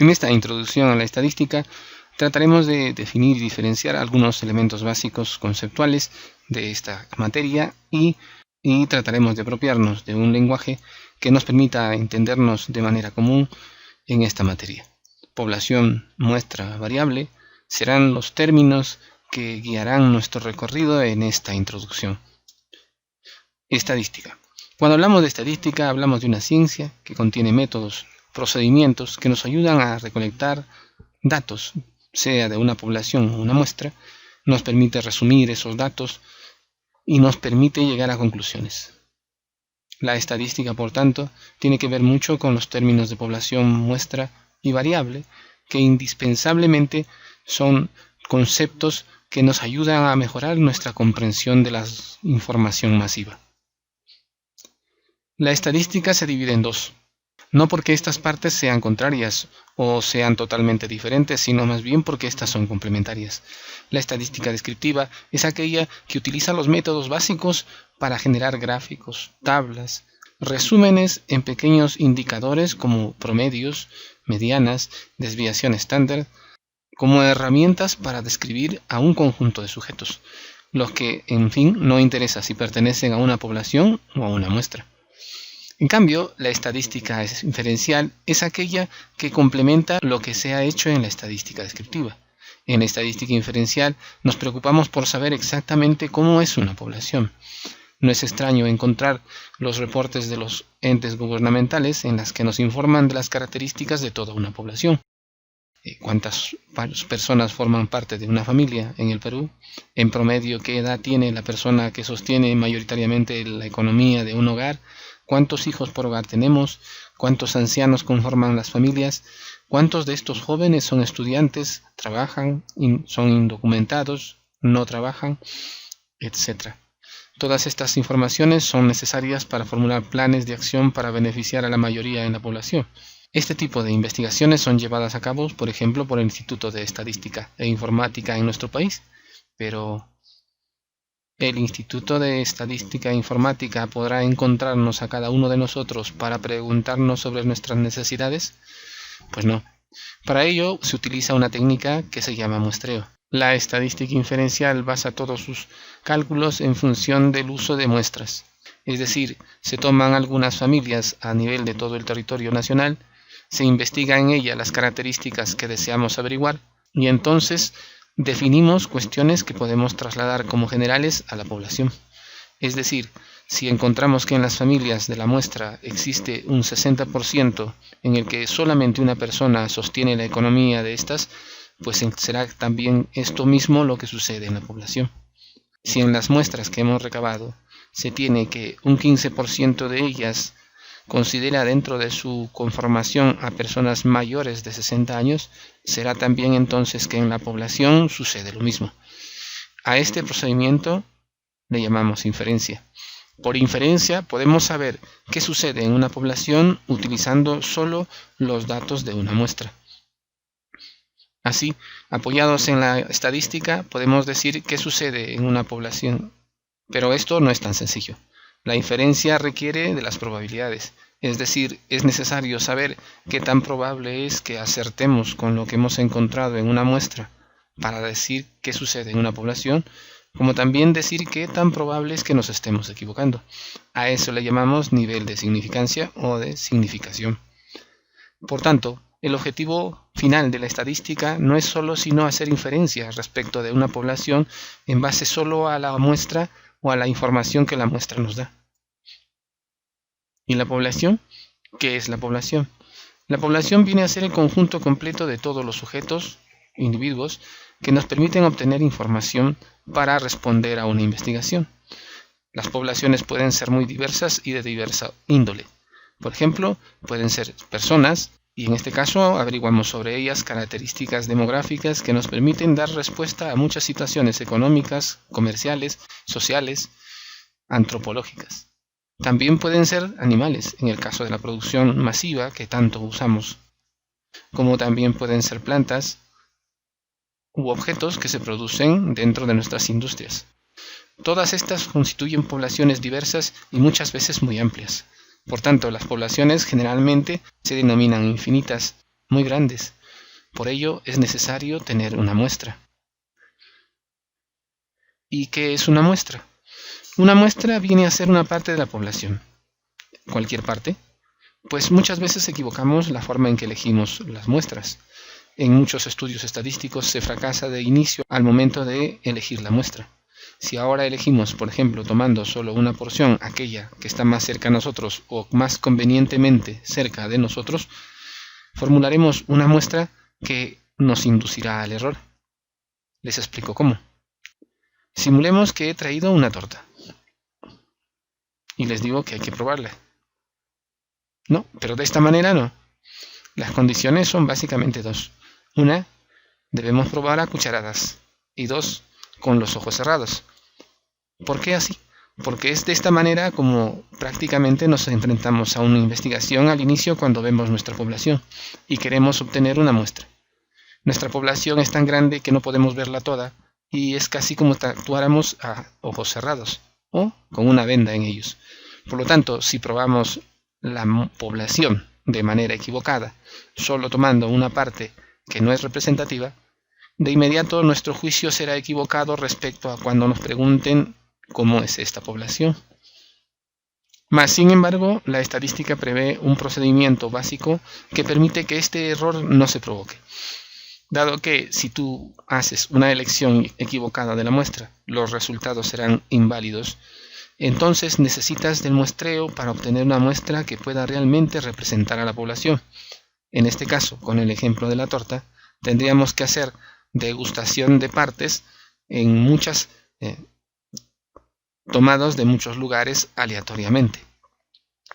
En esta introducción a la estadística trataremos de definir y diferenciar algunos elementos básicos conceptuales de esta materia y trataremos de apropiarnos de un lenguaje que nos permita entendernos de manera común en esta materia. Población, muestra, variable serán los términos que guiarán nuestro recorrido en esta introducción. Estadística. Cuando hablamos de estadística, hablamos de una ciencia que contiene métodos, procedimientos que nos ayudan a recolectar datos, sea de una población o una muestra, nos permite resumir esos datos y nos permite llegar a conclusiones. La estadística, por tanto, tiene que ver mucho con los términos de población, muestra y variable, que indispensablemente son conceptos que nos ayudan a mejorar nuestra comprensión de la información masiva. La estadística se divide en dos. No porque estas partes sean contrarias o sean totalmente diferentes, sino más bien porque estas son complementarias. La estadística descriptiva es aquella que utiliza los métodos básicos para generar gráficos, tablas, resúmenes en pequeños indicadores como promedios, medianas, desviación estándar, como herramientas para describir a un conjunto de sujetos, los que, en fin, no interesa si pertenecen a una población o a una muestra. En cambio, la estadística inferencial es aquella que complementa lo que se ha hecho en la estadística descriptiva. En la estadística inferencial nos preocupamos por saber exactamente cómo es una población. No es extraño encontrar los reportes de los entes gubernamentales en las que nos informan de las características de toda una población. ¿Cuántas personas forman parte de una familia en el Perú? En promedio, ¿qué edad tiene la persona que sostiene mayoritariamente la economía de un hogar? ¿Cuántos hijos por hogar tenemos? ¿Cuántos ancianos conforman las familias? ¿Cuántos de estos jóvenes son estudiantes, trabajan, son indocumentados, no trabajan, etcétera? Todas estas informaciones son necesarias para formular planes de acción para beneficiar a la mayoría en la población. Este tipo de investigaciones son llevadas a cabo, por ejemplo, por el Instituto de Estadística e Informática en nuestro país, pero ¿el Instituto de Estadística e Informática podrá encontrarnos a cada uno de nosotros para preguntarnos sobre nuestras necesidades? Pues no. Para ello se utiliza una técnica que se llama muestreo. La estadística inferencial basa todos sus cálculos en función del uso de muestras. Es decir, se toman algunas familias a nivel de todo el territorio nacional, se investiga en ella las características que deseamos averiguar y entonces definimos cuestiones que podemos trasladar como generales a la población. Es decir, si encontramos que en las familias de la muestra existe un 60% en el que solamente una persona sostiene la economía de estas, pues será también esto mismo lo que sucede en la población. Si en las muestras que hemos recabado se tiene que un 15% de ellas considera dentro de su conformación a personas mayores de 60 años, será también entonces que en la población sucede lo mismo. A este procedimiento le llamamos inferencia. Por inferencia podemos saber qué sucede en una población utilizando solo los datos de una muestra. Así, apoyados en la estadística, podemos decir qué sucede en una población. Pero esto no es tan sencillo. La inferencia requiere de las probabilidades, es decir, es necesario saber qué tan probable es que acertemos con lo que hemos encontrado en una muestra para decir qué sucede en una población, como también decir qué tan probable es que nos estemos equivocando. A eso le llamamos nivel de significancia o de significación. Por tanto, el objetivo final de la estadística no es solo sino hacer inferencias respecto de una población en base solo a la muestra o a la información que la muestra nos da. ¿Y la población? ¿Qué es la población? La población viene a ser el conjunto completo de todos los sujetos, individuos, que nos permiten obtener información para responder a una investigación. Las poblaciones pueden ser muy diversas y de diversa índole. Por ejemplo, pueden ser personas, y en este caso averiguamos sobre ellas características demográficas que nos permiten dar respuesta a muchas situaciones económicas, comerciales, sociales, antropológicas. También pueden ser animales, en el caso de la producción masiva que tanto usamos, como también pueden ser plantas u objetos que se producen dentro de nuestras industrias. Todas estas constituyen poblaciones diversas y muchas veces muy amplias. Por tanto, las poblaciones generalmente se denominan infinitas muy grandes. Por ello es necesario tener una muestra. ¿Y qué es una muestra? Una muestra viene a ser una parte de la población. ¿Cualquier parte? Pues muchas veces equivocamos la forma en que elegimos las muestras. En muchos estudios estadísticos se fracasa de inicio al momento de elegir la muestra. Si ahora elegimos, por ejemplo, tomando solo una porción, aquella que está más cerca a nosotros o más convenientemente cerca de nosotros, formularemos una muestra que nos inducirá al error. Les explico cómo. Simulemos que he traído una torta y les digo que hay que probarla. No, pero de esta manera no. Las condiciones son básicamente dos. Una, debemos probar a cucharadas. Y dos, con los ojos cerrados. ¿Por qué así? Porque es de esta manera como prácticamente nos enfrentamos a una investigación al inicio cuando vemos nuestra población y queremos obtener una muestra. Nuestra población es tan grande que no podemos verla toda y es casi como si actuáramos a ojos cerrados o con una venda en ellos. Por lo tanto, si probamos la población de manera equivocada, solo tomando una parte que no es representativa, de inmediato nuestro juicio será equivocado respecto a cuando nos pregunten cómo es esta población. Mas, sin embargo, la estadística prevé un procedimiento básico que permite que este error no se provoque. Dado que si tú haces una elección equivocada de la muestra, los resultados serán inválidos, entonces necesitas del muestreo para obtener una muestra que pueda realmente representar a la población. En este caso, con el ejemplo de la torta, tendríamos que hacer degustación de partes en muchas tomados de muchos lugares aleatoriamente.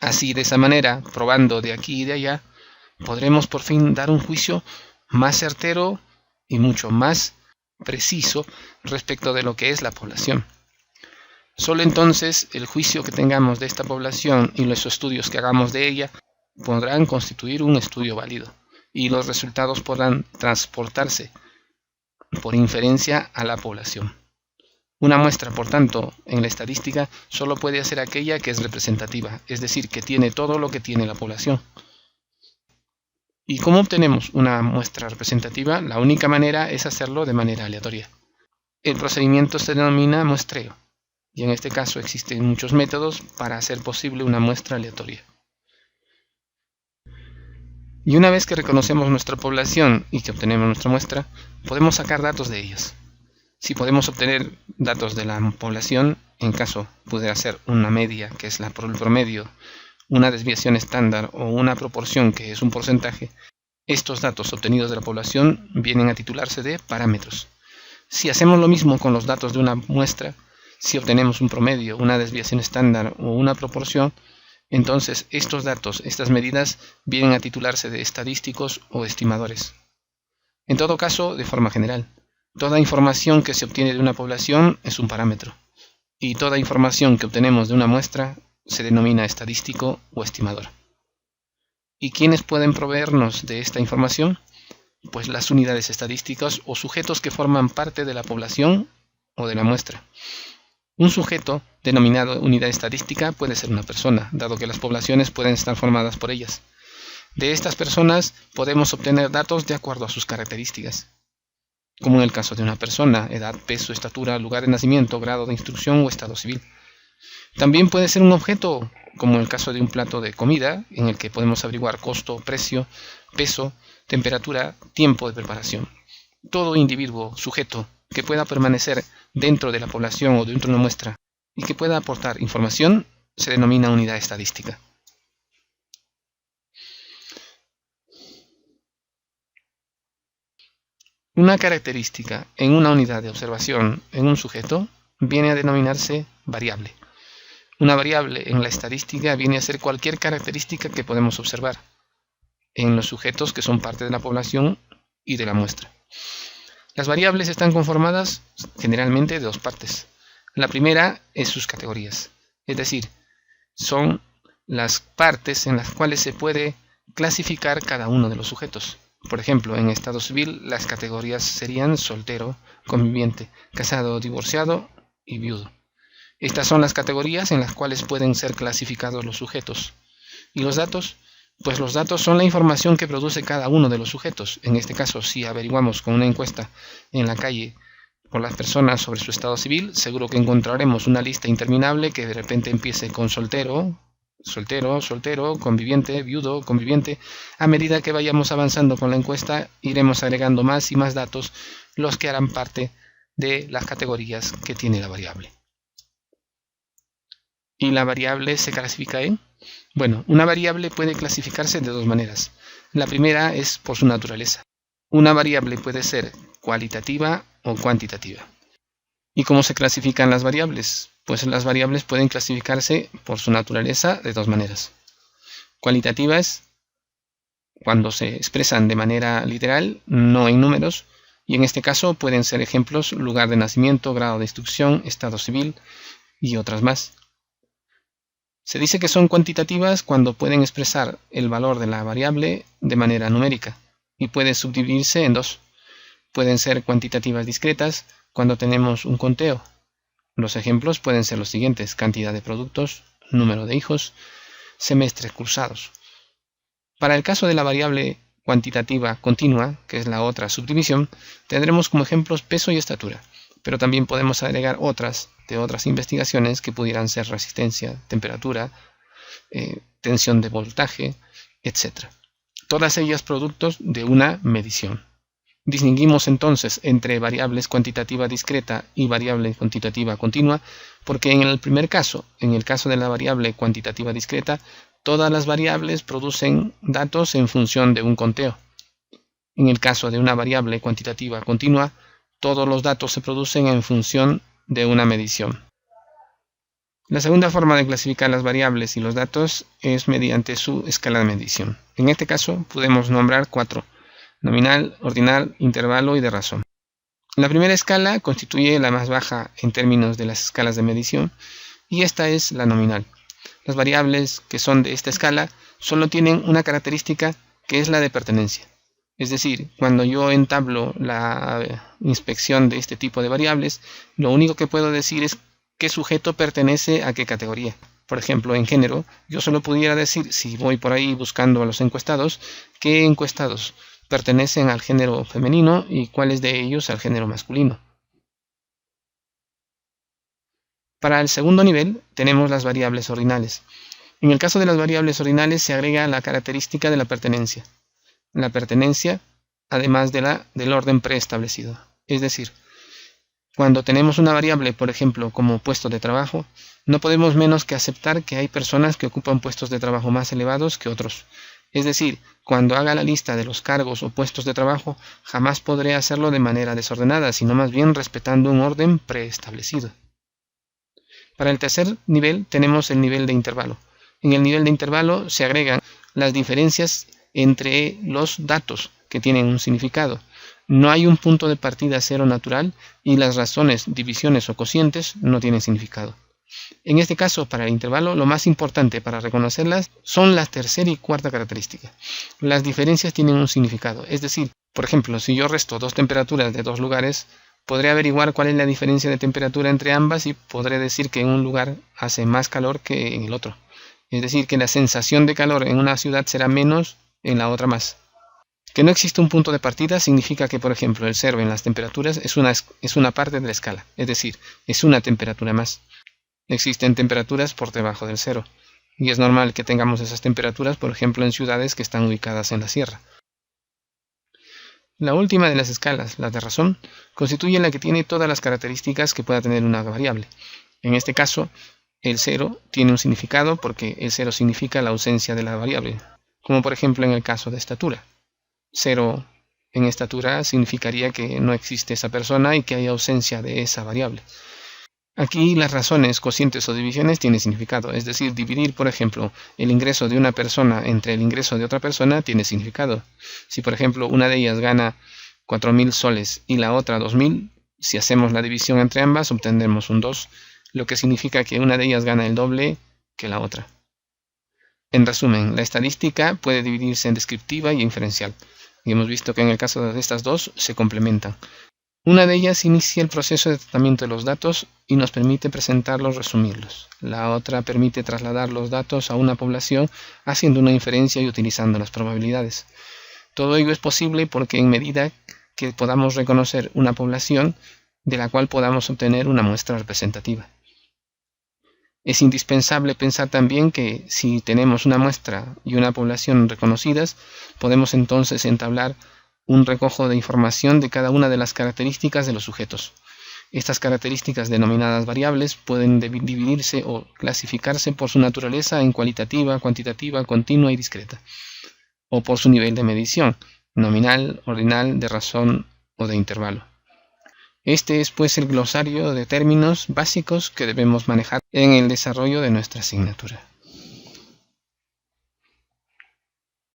Así, de esa manera, probando de aquí y de allá, podremos por fin dar un juicio más certero y mucho más preciso respecto de lo que es la población. Solo entonces el juicio que tengamos de esta población y los estudios que hagamos de ella podrán constituir un estudio válido y los resultados podrán transportarse por inferencia a la población. Una muestra, por tanto, en la estadística solo puede ser aquella que es representativa, es decir, que tiene todo lo que tiene la población. ¿Y cómo obtenemos una muestra representativa? La única manera es hacerlo de manera aleatoria. El procedimiento se denomina muestreo, y en este caso existen muchos métodos para hacer posible una muestra aleatoria. Y una vez que reconocemos nuestra población y que obtenemos nuestra muestra, podemos sacar datos de ellas. Si podemos obtener datos de la población, en caso pudiera ser una media, que es el promedio, una desviación estándar o una proporción, que es un porcentaje, estos datos obtenidos de la población vienen a titularse de parámetros. Si hacemos lo mismo con los datos de una muestra, si obtenemos un promedio, una desviación estándar o una proporción, entonces estos datos, estas medidas, vienen a titularse de estadísticos o estimadores. En todo caso, de forma general, toda información que se obtiene de una población es un parámetro, y toda información que obtenemos de una muestra se denomina estadístico o estimador. ¿Y quiénes pueden proveernos de esta información? Pues las unidades estadísticas o sujetos que forman parte de la población o de la muestra. Un sujeto denominado unidad estadística puede ser una persona, dado que las poblaciones pueden estar formadas por ellas. De estas personas podemos obtener datos de acuerdo a sus características, como en el caso de una persona: edad, peso, estatura, lugar de nacimiento, grado de instrucción o estado civil. También puede ser un objeto, como en el caso de un plato de comida, en el que podemos averiguar costo, precio, peso, temperatura, tiempo de preparación. Todo individuo, sujeto, que pueda permanecer dentro de la población o dentro de una muestra y que pueda aportar información, se denomina unidad estadística. Una característica en una unidad de observación en un sujeto viene a denominarse variable. Una variable en la estadística viene a ser cualquier característica que podemos observar en los sujetos que son parte de la población y de la muestra. Las variables están conformadas generalmente de dos partes. La primera es sus categorías, es decir, son las partes en las cuales se puede clasificar cada uno de los sujetos. Por ejemplo, en estado civil las categorías serían soltero, conviviente, casado, divorciado y viudo. Estas son las categorías en las cuales pueden ser clasificados los sujetos. Y los datos Pues los datos son la información que produce cada uno de los sujetos. En este caso, si averiguamos con una encuesta en la calle por las personas sobre su estado civil, seguro que encontraremos una lista interminable que de repente empiece con soltero, soltero, soltero, conviviente, viudo, conviviente. A medida que vayamos avanzando con la encuesta, iremos agregando más y más datos, los que harán parte de las categorías que tiene la variable. ¿Y la variable se clasifica en? Bueno, una variable puede clasificarse de dos maneras. La primera es por su naturaleza. Una variable puede ser cualitativa o cuantitativa. ¿Y cómo se clasifican las variables? Pues las variables pueden clasificarse por su naturaleza de dos maneras. Cualitativas, cuando se expresan de manera literal, no en números, y en este caso pueden ser ejemplos lugar de nacimiento, grado de instrucción, estado civil y otras más. Se dice que son cuantitativas cuando pueden expresar el valor de la variable de manera numérica y puede subdividirse en dos. Pueden ser cuantitativas discretas cuando tenemos un conteo. Los ejemplos pueden ser los siguientes: cantidad de productos, número de hijos, semestres cursados. Para el caso de la variable cuantitativa continua, que es la otra subdivisión, tendremos como ejemplos peso y estatura, pero también podemos agregar otras de otras investigaciones que pudieran ser resistencia, temperatura, tensión de voltaje, etc. Todas ellas productos de una medición. Distinguimos entonces entre variables cuantitativa discreta y variable cuantitativa continua, porque en el primer caso, en el caso de la variable cuantitativa discreta, todas las variables producen datos en función de un conteo. En el caso de una variable cuantitativa continua, todos los datos se producen en función de una medición. La segunda forma de clasificar las variables y los datos es mediante su escala de medición. En este caso podemos nombrar 4: nominal, ordinal, intervalo y de razón. La primera escala constituye la más baja en términos de las escalas de medición y esta es la nominal. Las variables que son de esta escala solo tienen una característica que es la de pertenencia. Es decir, cuando yo entablo la inspección de este tipo de variables, lo único que puedo decir es qué sujeto pertenece a qué categoría. Por ejemplo, en género, yo solo pudiera decir, si voy por ahí buscando a los encuestados, qué encuestados pertenecen al género femenino y cuáles de ellos al género masculino. Para el segundo nivel tenemos las variables ordinales. En el caso de las variables ordinales se agrega la característica de la pertenencia. La pertenencia, además del orden preestablecido. Es decir, cuando tenemos una variable, por ejemplo, como puesto de trabajo, no podemos menos que aceptar que hay personas que ocupan puestos de trabajo más elevados que otros. Es decir, cuando haga la lista de los cargos o puestos de trabajo, jamás podré hacerlo de manera desordenada, sino más bien respetando un orden preestablecido. Para el tercer nivel tenemos el nivel de intervalo. En el nivel de intervalo se agregan las diferencias entre los datos que tienen un significado. No hay un punto de partida cero natural y las razones, divisiones o cocientes no tienen significado. En este caso, para el intervalo, lo más importante para reconocerlas son la tercera y cuarta característica. Las diferencias tienen un significado, es decir, por ejemplo, si yo resto dos temperaturas de dos lugares, podré averiguar cuál es la diferencia de temperatura entre ambas y podré decir que en un lugar hace más calor que en el otro. Es decir, que la sensación de calor en una ciudad será menos, en la otra más. Que no existe un punto de partida significa que, por ejemplo, el cero en las temperaturas es una parte de la escala, es decir, es una temperatura más. Existen temperaturas por debajo del cero, y es normal que tengamos esas temperaturas, por ejemplo, en ciudades que están ubicadas en la sierra. La última de las escalas, la de razón, constituye la que tiene todas las características que pueda tener una variable. En este caso, el cero tiene un significado porque el cero significa la ausencia de la variable, como por ejemplo en el caso de estatura. Cero en estatura significaría que no existe esa persona y que hay ausencia de esa variable. Aquí las razones, cocientes o divisiones tienen significado, es decir, dividir, por ejemplo, el ingreso de una persona entre el ingreso de otra persona tiene significado. Si, por ejemplo, una de ellas gana 4.000 soles y la otra 2.000, si hacemos la división entre ambas obtendremos un 2, lo que significa que una de ellas gana el doble que la otra. En resumen, la estadística puede dividirse en descriptiva y inferencial, y hemos visto que en el caso de estas dos se complementan. Una de ellas inicia el proceso de tratamiento de los datos y nos permite presentarlos, resumirlos. La otra permite trasladar los datos a una población haciendo una inferencia y utilizando las probabilidades. Todo ello es posible porque en medida que podamos reconocer una población, de la cual podamos obtener una muestra representativa. Es indispensable pensar también que si tenemos una muestra y una población reconocidas, podemos entonces entablar un recojo de información de cada una de las características de los sujetos. Estas características denominadas variables pueden dividirse o clasificarse por su naturaleza en cualitativa, cuantitativa, continua y discreta, o por su nivel de medición, nominal, ordinal, de razón o de intervalo. Este es pues el glosario de términos básicos que debemos manejar en el desarrollo de nuestra asignatura.